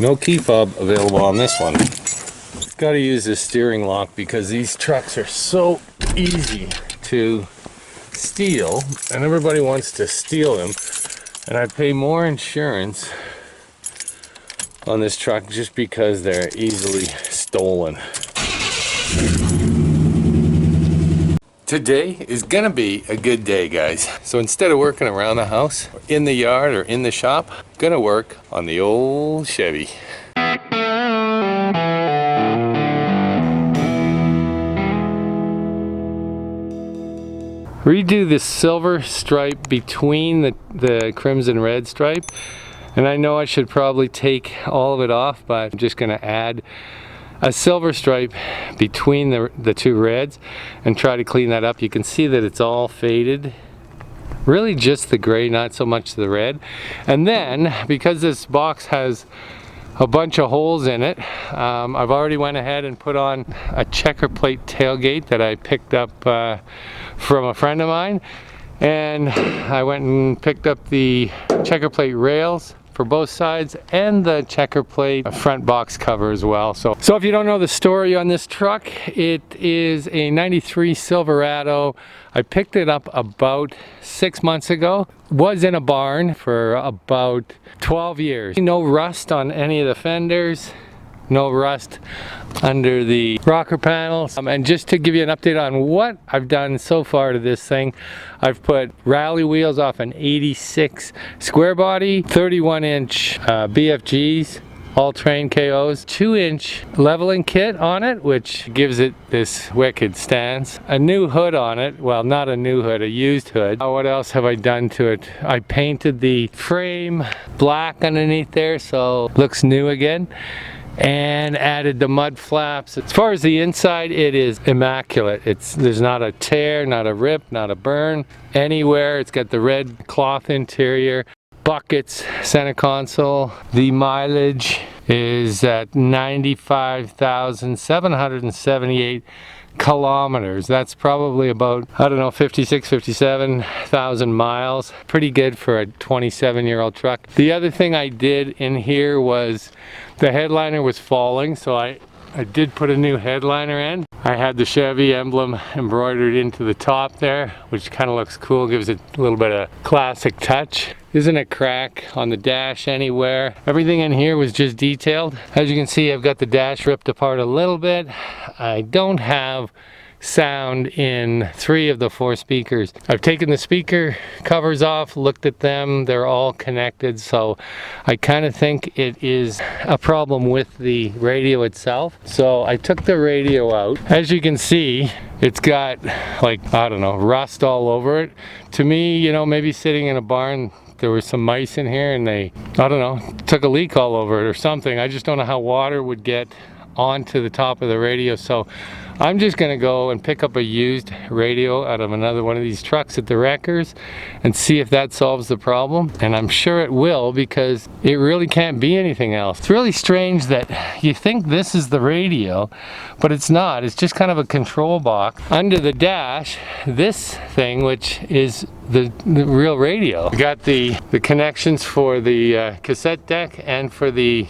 No key fob available on this one. Got to use this steering lock because these trucks are so easy to steal, and everybody wants to steal them. And I pay more insurance on this truck just because they're easily stolen. Today is gonna be a good day, guys. So instead of working around the house, in the yard, or in the shop, gonna work on the old Chevy. Redo the silver stripe between the crimson red stripe. And I know I should probably take all of it off, but I'm just gonna add a silver stripe between the two reds and try to clean that up. You can see that it's all faded. Really just the gray, not so much the red. And then, because this box has a bunch of holes in it, I've already went ahead and put on a checker plate tailgate that I picked up from a friend of mine. And I went and picked up the checker plate rails for both sides and the checker plate front box cover as well. So if you don't know the story on this truck, it is a 93 Silverado. I picked it up about 6 months ago. Was in a barn for about 12 years. No rust on any of the fenders. No rust under the rocker panels. And just to give you an update on what I've done so far to this thing, I've put rally wheels off an 86 square body, 31-inch BFGs, all terrain KOs, 2-inch leveling kit on it, which gives it this wicked stance. A new hood on it, well, not a new hood, a used hood. What else have I done to it? I painted the frame black underneath there, so it looks new again. And added the mud flaps. As far as the inside, it is immaculate. There's not a tear, not a rip, not a burn anywhere. It's got the red cloth interior, buckets, center console. The mileage is at 95,778 kilometers. That's probably about, I don't know, 56, 57,000 miles. Pretty good for a 27-year-old truck. The other thing I did in here was the headliner was falling, so I did put a new headliner in. I had the Chevy emblem embroidered into the top there, which kind of looks cool, gives it a little bit of classic touch. Isn't a crack on the dash anywhere. Everything in here was just detailed. As you can see, I've got the dash ripped apart a little bit. I don't have sound in 3 of the 4 speakers. I've taken the speaker covers off, looked at them, they're all connected, so I kind of think it is a problem with the radio itself. So I took the radio out. As you can see, it's got, like, I don't know, rust all over it. To me, you know, maybe sitting in a barn, there was some mice in here and they, I don't know, took a leak all over it or something. I just don't know how water would get onto the top of the radio. So I'm just gonna go and pick up a used radio out of another one of these trucks at the wreckers and see if that solves the problem. And I'm sure it will, because it really can't be anything else. It's really strange that you think this is the radio, but it's not. It's just kind of a control box. Under the dash, this thing, which is the real radio. We got the connections for the cassette deck and for the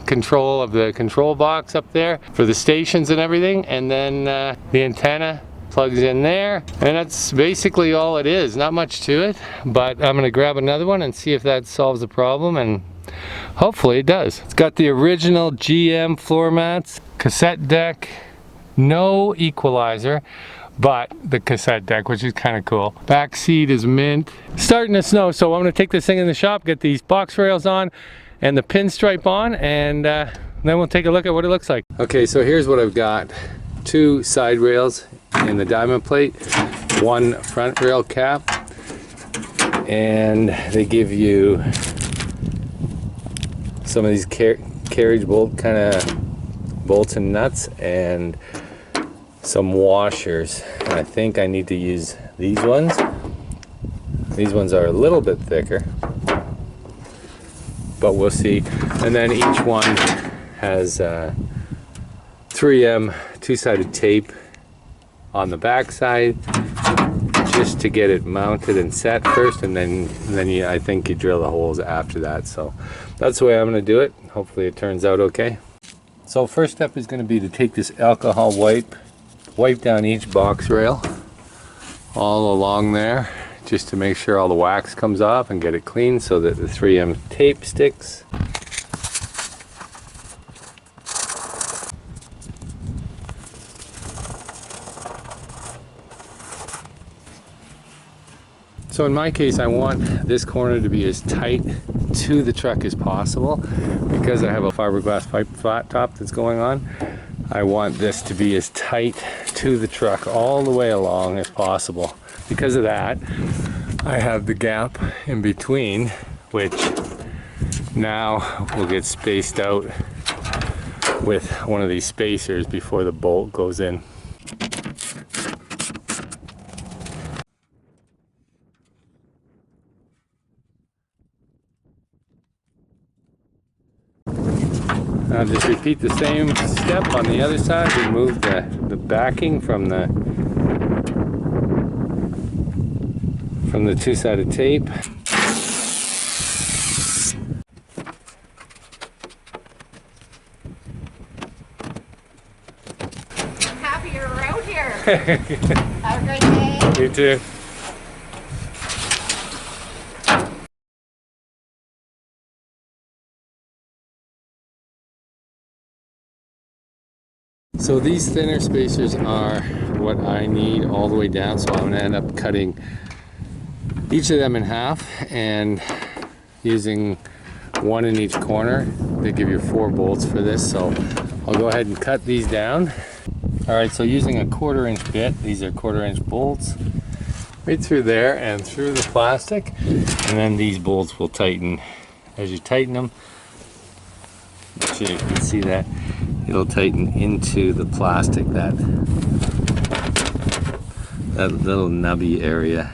control of the control box up there for the stations and everything, and then the antenna plugs in there, and that's basically all it is. Not much to it, but I'm gonna grab another one and see if that solves the problem, and hopefully it does. It's got the original GM floor mats, cassette deck, no equalizer, but the cassette deck, which is kind of cool. Back seat is mint. Starting to snow, so I'm gonna take this thing in the shop, get these box rails on and the pinstripe on, and then we'll take a look at what it looks like. Okay, so here's what I've got. 2 side rails in the diamond plate, 1 front rail cap, and they give you some of these carriage bolt kind of bolts and nuts and some washers. And I think I need to use these ones. These ones are a little bit thicker, but we'll see. And then each one has 3M 2-sided tape on the back side, just to get it mounted and set first, and then I think you drill the holes after that. So that's the way I'm going to do it. Hopefully it turns out okay. So first step is going to be to take this alcohol wipe down each box rail all along there, just to make sure all the wax comes off and get it clean so that the 3M tape sticks. So in my case, I want this corner to be as tight to the truck as possible. Because I have a fiberglass pipe flat top that's going on, I want this to be as tight to the truck all the way along as possible. Because of that, I have the gap in between, which now will get spaced out with one of these spacers before the bolt goes in. Now just repeat the same step on the other side. Remove the backing from the two-sided tape. I'm happy you're around here. Have a great day. You too. So these thinner spacers are what I need all the way down, so I'm going to end up cutting each of them in half and using one in each corner. They give you 4 bolts for this, so I'll go ahead and cut these down. Alright, so using a 1/4 inch bit, these are 1/4 inch bolts right through there and through the plastic, and then these bolts will tighten. As you tighten them, make sure you can see that it'll tighten into the plastic, that little nubby area.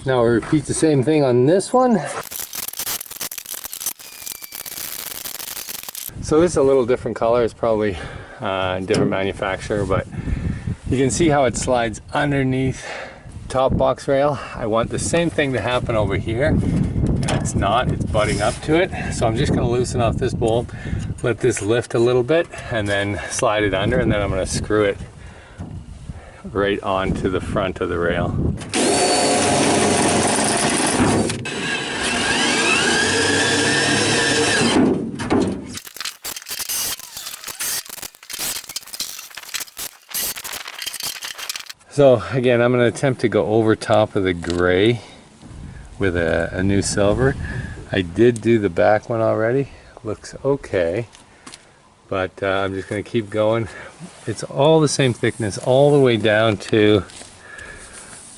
Now we'll repeat the same thing on this one. So this is a little different color. It's probably a different manufacturer, but you can see how it slides underneath top box rail. I want the same thing to happen over here. And it's not, it's butting up to it. So I'm just going to loosen off this bolt, let this lift a little bit, and then slide it under, and then I'm going to screw it right onto the front of the rail. So again, I'm going to attempt to go over top of the gray with a new silver. I did do the back one already. Looks okay. But I'm just going to keep going. It's all the same thickness all the way down to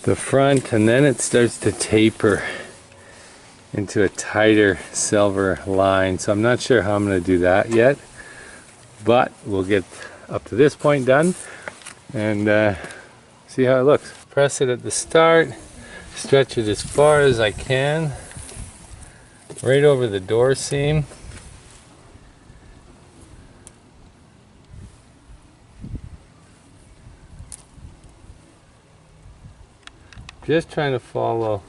the front, and then it starts to taper into a tighter silver line. So I'm not sure how I'm going to do that yet. But we'll get up to this point done and see how it looks. Press it at the start, stretch it as far as I can, right over the door seam. Just trying to follow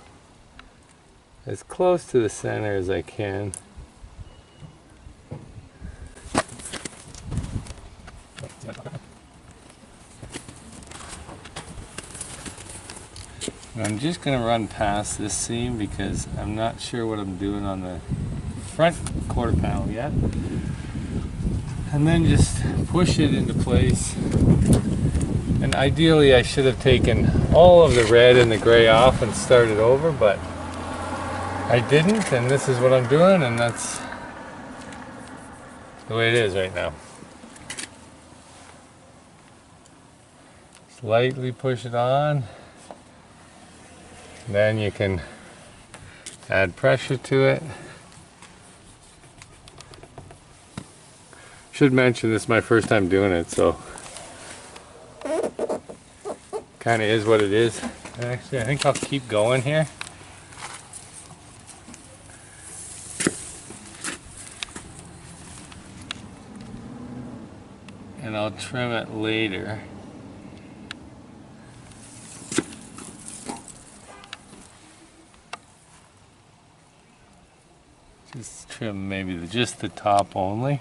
as close to the center as I can. I'm just going to run past this seam because I'm not sure what I'm doing on the front quarter panel yet. And then just push it into place And ideally I should have taken all of the red and the gray off and started over, but I didn't, and this is what I'm doing, and that's the way it is right now. Slightly push it on, then you can add pressure to it. Should mention this is my first time doing it, so kind of is what it is. Actually, I think I'll keep going here. And I'll trim it later. Just trim maybe just the top only.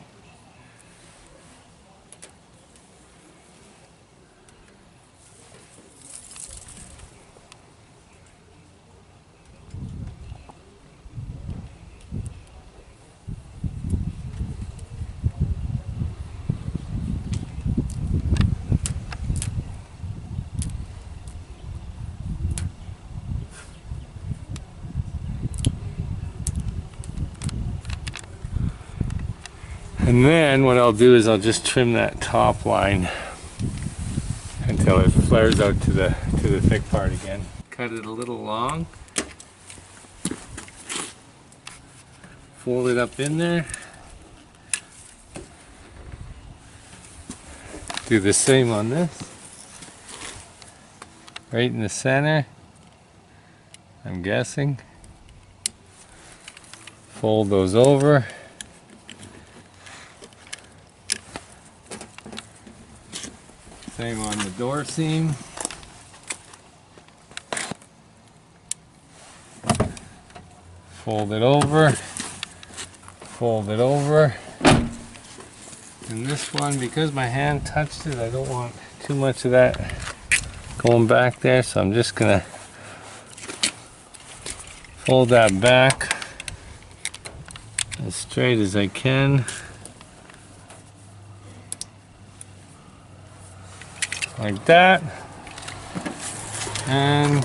And then what I'll do is I'll just trim that top line until it flares out to the thick part again. Cut it a little long. Fold it up in there. Do the same on this. Right in the center, I'm guessing. Fold those over. Same on the door seam. Fold it over. Fold it over. And this one, because my hand touched it, I don't want too much of that going back there, so I'm just gonna fold that back as straight as I can. Like that. And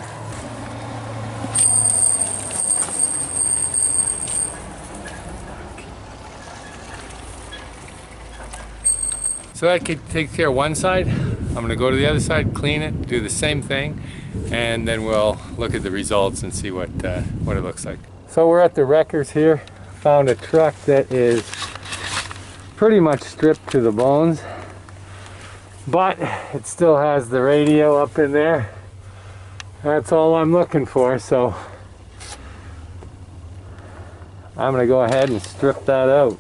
so that takes care of one side. I'm going to go to the other side, clean it, do the same thing, and then we'll look at the results and see what it looks like. So we're at the wreckers here. Found a truck that is pretty much stripped to the bones, but it still has the radio up in there. That's all I'm looking for, so I'm going to go ahead and strip that out.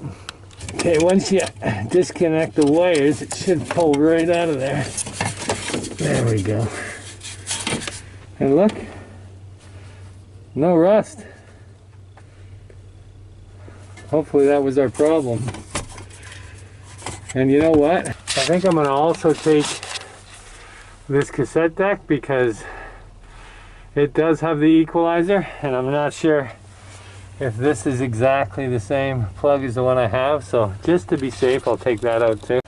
Okay, once you disconnect the wires, it should pull right out of there. There we go. And look, no rust. Hopefully that was our problem. And you know what? I think I'm going to also take this cassette deck because it does have the equalizer, and I'm not sure if this is exactly the same plug as the one I have, so just to be safe I'll take that out too.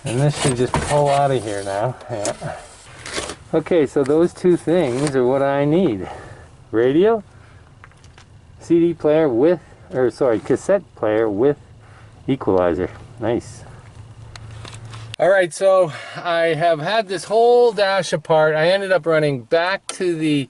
And this should just pull out of here now. Yeah. Okay, so those two things are what I need. Radio, CD player with, or sorry, cassette player with equalizer. Nice. Alright, so I have had this whole dash apart. I ended up running back to the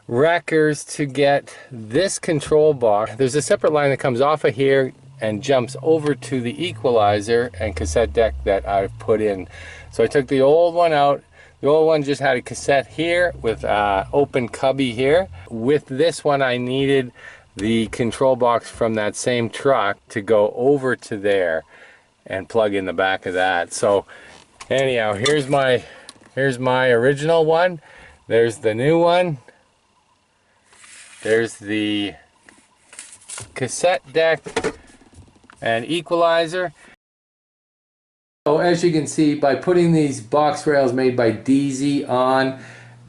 wreckers to get this control box. There's a separate line that comes off of here and jumps over to the equalizer and cassette deck that I've put in. So I took the old one out. The old one just had a cassette here with open cubby here. With this one I needed the control box from that same truck to go over to there and plug in the back of that. So anyhow, here's my original one. There's the new one. There's the cassette deck and equalizer. So as you can see, by putting these box rails made by DZ on,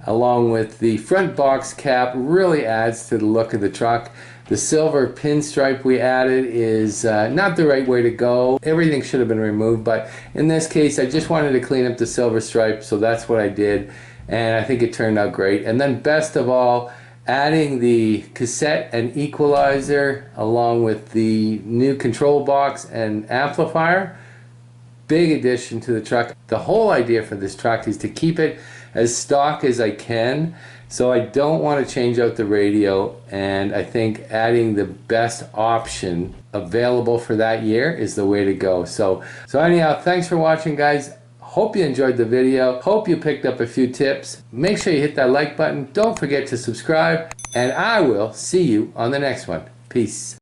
along with the front box cap, really adds to the look of the truck. The silver pinstripe we added is not the right way to go. Everything should have been removed, but in this case I just wanted to clean up the silver stripe, so that's what I did, and I think it turned out great. And then best of all, adding the cassette and equalizer along with the new control box and amplifier. Big addition to the truck. The whole idea for this truck is to keep it as stock as I can, so I don't want to change out the radio, and I think adding the best option available for that year is the way to go. So anyhow, thanks for watching, guys. Hope you enjoyed the video. Hope you picked up a few tips. Make sure you hit that like button. Don't forget to subscribe, and I will see you on the next one. Peace.